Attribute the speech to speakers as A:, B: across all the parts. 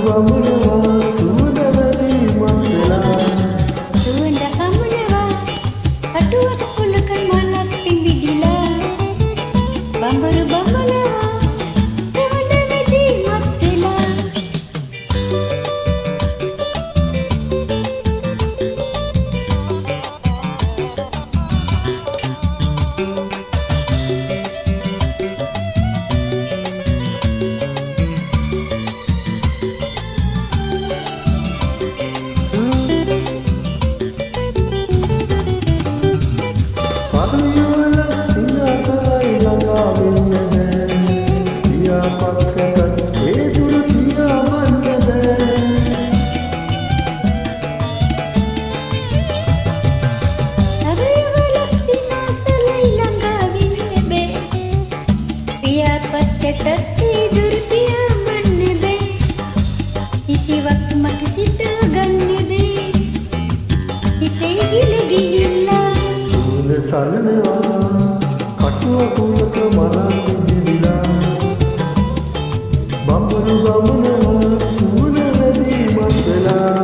A: වමනවා සුවඳවදී මත්වෙලා
B: සුවඳ හමුනවා කටුවක කුලක මලක් පිඹිදිලා බඹරු බඹනවා සුවඳවදී මත්වෙලා
A: සලනවා කටුව කුලක මලක් පිඹිදිලා බඹරු ගමනවා සුවඳවදී මත්වෙලා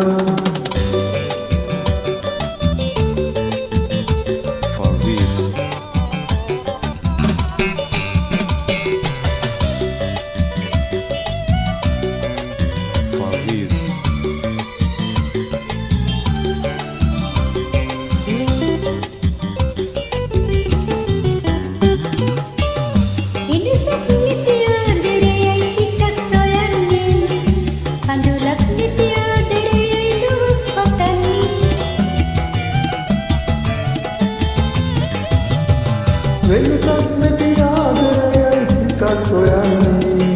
A: වෙනසක් නැති ආදරයයි සිතක් සොයන්නේ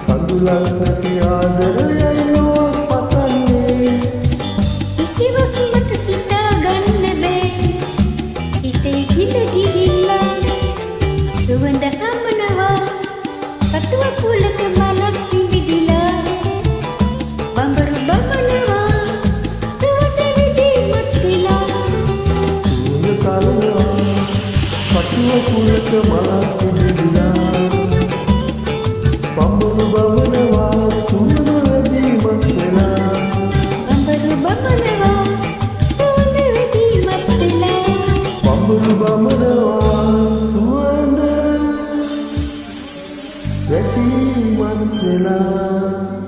A: කඳුලක් නැති ආදරයයි ලොවක් පතන්නේ
B: කිසිවක් මට සිතා ගන්න බෑ හිතේ හිත ගිහිල්ලා සුවඳ හමනවා කටුව කුලක මලක් පිඹිදිලා බඹරු බඹනවා සුවඳවදී මත්විලා
A: සුවඳ කලනවා කටුව කුලක මලක් පිඹිදිලා බඹරු බඹනවා සුවඳවදී මත්වෙලා
B: බඹරු බඹනවා සුවඳවදී මත්විලා
A: බඹරු බඹනවා සුවඳ වැටී මත්වෙලා